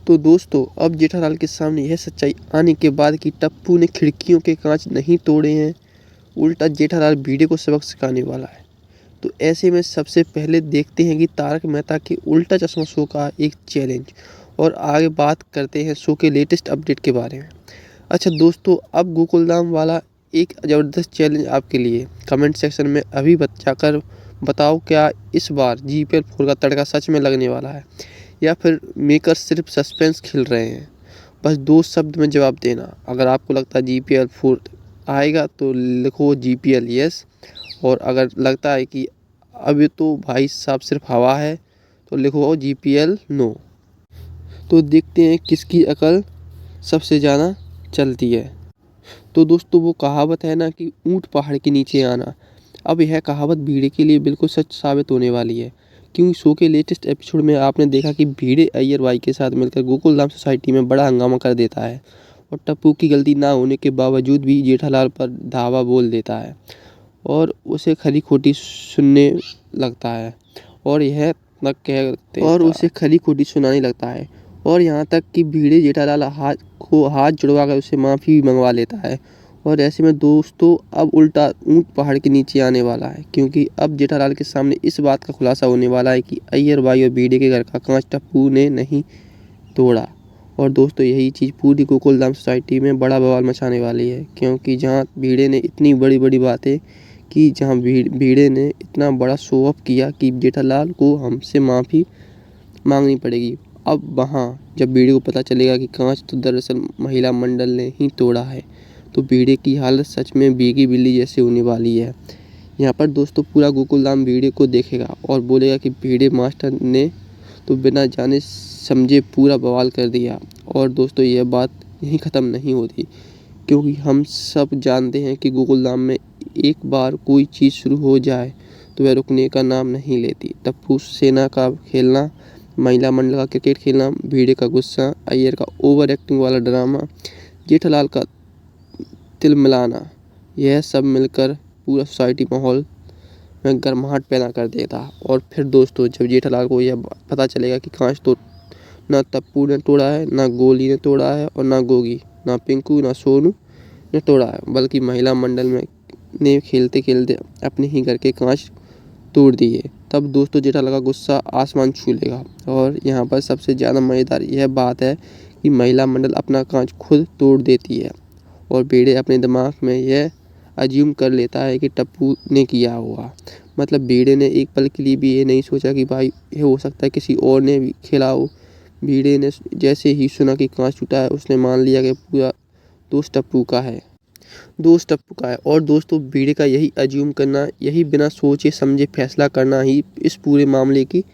तो दोस्तों अब जेठालाल के सामने यह सच्चाई आने के बाद कि टप्पू ने खिड़कियों के कांच नहीं तोड़े हैं, उल्टा जेठालाल भिड़े को सबक सिखाने वाला है। तो ऐसे में सबसे पहले देखते हैं कि तारक मेहता के उल्टा चश्मा शो का एक चैलेंज, और आगे बात करते हैं शो के लेटेस्ट अपडेट के बारे में। अच्छा दोस्तों, अब गोकुलधाम वाला एक ज़बरदस्त चैलेंज आपके लिए। कमेंट सेक्शन में अभी जाकर बताओ, क्या इस बार GPL 4 का तड़का सच में लगने वाला है या फिर मेकर सिर्फ सस्पेंस खेल रहे हैं। बस 2 शब्द में जवाब देना। अगर आपको लगता है GPL 4 आएगा तो लिखो GPL यस, और अगर लगता है कि अब तो भाई साहब सिर्फ हवा है तो लिखो GPL नो। तो देखते हैं किसकी अकल सबसे ज़्यादा चलती है। तो दोस्तों वो कहावत है ना कि ऊँट पहाड़ के नीचे आना, अब यह कहावत भिड़े के लिए बिल्कुल सच साबित होने वाली है। क्योंकि शो के लेटेस्ट एपिसोड में आपने देखा कि भिड़े अय्यर भाई के साथ मिलकर गोकुलधाम सोसाइटी में बड़ा हंगामा कर देता है, और टप्पू की गलती ना होने के बावजूद भी जेठालाल पर धावा बोल देता है और उसे खरी खोटी सुनने लगता है, और यह तक कहते और उसे खरी खोटी सुनाने लगता है, और यहाँ तक कि भिड़े जेठालाल हाथ जुड़वा कर उसे माफ़ी भी मंगवा लेता है। और ऐसे में दोस्तों अब उल्टा ऊँट पहाड़ के नीचे आने वाला है, क्योंकि अब जेठालाल के सामने इस बात का खुलासा होने वाला है कि अय्यर भाई और भिड़े के घर का कांच टप्पू ने नहीं तोड़ा। और दोस्तों यही चीज़ पूरी गोकुलधाम सोसाइटी में बड़ा बवाल मचाने वाली है, क्योंकि जहाँ भिड़े ने इतनी बड़ी बड़ी बातें की, जहाँ भिड़े ने इतना बड़ा शो ऑफ किया कि जेठालाल को हमसे माफ़ी मांगनी पड़ेगी। अब वहाँ जब भिड़े को पता चलेगा कि कांच तो दरअसल महिला मंडल ने ही तोड़ा है, तो भिड़े की हालत सच में भीगी बिल्ली जैसी होने वाली है। यहाँ पर दोस्तों पूरा गोकुलधाम भिड़े को देखेगा और बोलेगा कि भिड़े मास्टर ने तो बिना जाने समझे पूरा बवाल कर दिया। और दोस्तों यह बात यहीं ख़त्म नहीं होती, क्योंकि हम सब जानते हैं कि गोकुलधाम में एक बार कोई चीज़ शुरू हो जाए तो वह रुकने का नाम नहीं लेती। टप्पू सेना का खेलना, महिला मंडल का क्रिकेट खेलना, भिड़े का गुस्सा, अय्यर का ओवर एक्टिंग वाला ड्रामा, जेठालाल का तिल मिलाना, यह सब मिलकर पूरा सोसाइटी माहौल में गर्माहट पैदा कर देता। और फिर दोस्तों जब जेठालाल को यह पता चलेगा कि कांच तो ना टप्पू ने तोड़ा है, ना गोली ने तोड़ा है, और ना गोगी, ना पिंकू, ना सोनू ने तोड़ा है, बल्कि महिला मंडल में ने खेलते खेलते अपने ही घर के कांच तोड़ दिए, तब दोस्तों जेठालाल का गुस्सा आसमान छू लेगा। और यहाँ पर सबसे ज़्यादा मज़ेदार यह बात है कि महिला मंडल अपना कांच खुद तोड़ देती है, और भिड़े अपने दिमाग में यह अज्यूम कर लेता है कि टप्पू ने किया होगा। मतलब भिड़े ने एक पल के लिए भी ये नहीं सोचा कि भाई ये हो सकता है किसी और ने भी खेला हो। भिड़े ने जैसे ही सुना कि कांच टूटा है, उसने मान लिया कि पूरा दोष टप्पू का है, और दोस्तों भिड़े का यही अज्यूम करना, यही बिना सोचे समझे फैसला करना ही इस पूरे मामले की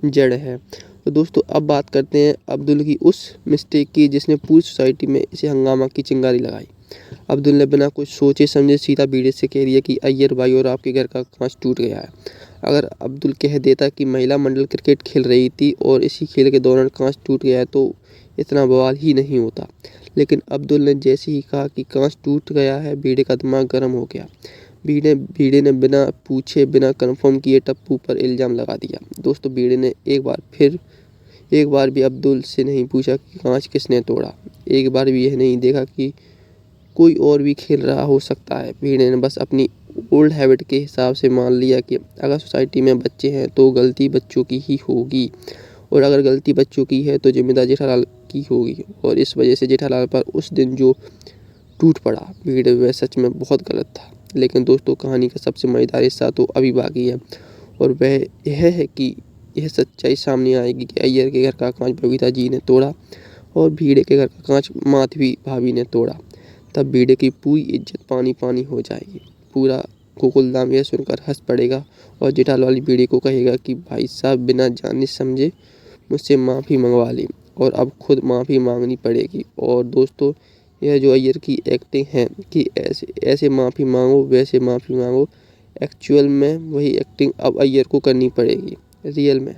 जड़ है। तो दोस्तों अब बात करते हैं अब्दुल की उस मिस्टेक की जिसने पूरी सोसाइटी में इसे हंगामा की चिंगारी लगाई। अब्दुल ने बिना कुछ सोचे समझे सीधा भिड़े से कह दिया कि अय्यर भाई और आपके घर का कांच टूट गया है। अगर अब्दुल कह देता कि महिला मंडल क्रिकेट खेल रही थी और इसी खेल के दौरान कांच टूट गया है तो इतना बवाल ही नहीं होता, लेकिन अब्दुल ने जैसे ही कहा कि कांच टूट गया है, भिड़े का दिमाग गर्म हो गया। भिड़े ने बिना पूछे बिना कंफर्म किए टप्पू पर इल्ज़ाम लगा दिया। दोस्तों भिड़े ने एक बार भी अब्दुल से नहीं पूछा कि कांच किसने तोड़ा, एक बार भी यह नहीं देखा कि कोई और भी खेल रहा हो सकता है। भिड़े ने बस अपनी ओल्ड हैबिट के हिसाब से मान लिया कि अगर सोसाइटी में बच्चे हैं तो गलती बच्चों की ही होगी, और अगर गलती बच्चों की है तो जिम्मेदारी जेठालाल की होगी। और इस वजह से जेठालाल पर उस दिन जो टूट पड़ा भिड़े वह सच में बहुत गलत था। लेकिन दोस्तों कहानी का सबसे मज़ेदार हिस्सा तो अभी बाकी है, और वह यह है कि यह सच्चाई सामने आएगी कि अय्यर के घर का कांच बबीता जी ने तोड़ा और भिड़े के घर का कांच माधवी भाभी ने तोड़ा। तब भिड़े की पूरी इज्जत पानी पानी हो जाएगी। पूरा गोकुलधाम यह सुनकर हंस पड़ेगा, और जेठालाल भिड़े को कहेगा कि भाई साहब बिना जाने समझे मुझसे माफ़ी मंगवा ली, और अब खुद माफ़ी मांगनी पड़ेगी। और दोस्तों यह जो अय्यर की एक्टिंग है कि ऐसे माफ़ी मांगो वैसे माफ़ी मांगो, एक्चुअल में वही एक्टिंग अब अय्यर को करनी पड़ेगी रियल में।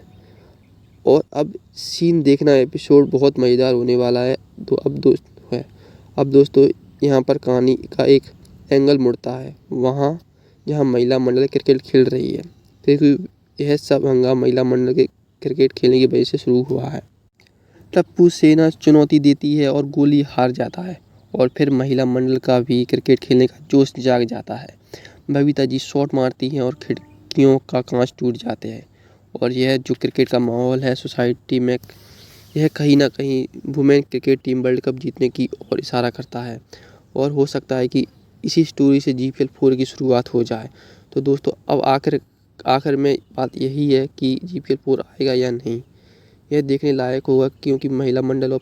और अब सीन देखना, एपिसोड बहुत मज़ेदार होने वाला है। तो अब दोस्तों यहाँ पर कहानी का एक एंगल मुड़ता है, वहाँ जहाँ महिला मंडल क्रिकेट खेल रही है, क्योंकि यह सब हंगामा महिला मंडल के क्रिकेट खेलने की वजह से शुरू हुआ है। टप्पू सेना चुनौती देती है और गोली हार जाता है और फिर महिला मंडल का भी क्रिकेट खेलने का जोश जाग जाता है। बबीता जी शॉट मारती हैं और खिड़कियों का कांच टूट जाते हैं और यह जो क्रिकेट का माहौल है सोसाइटी में, यह कहीं ना कहीं women cricket team world cup जीतने की ओर इशारा करता है और हो सकता है कि इसी स्टोरी से GPL 4 की शुरुआत हो जाए। तो दोस्तों अब आखिर में बात यही है कि GPL 4 आएगा या नहीं, यह देखने लायक होगा क्योंकि महिला मंडल और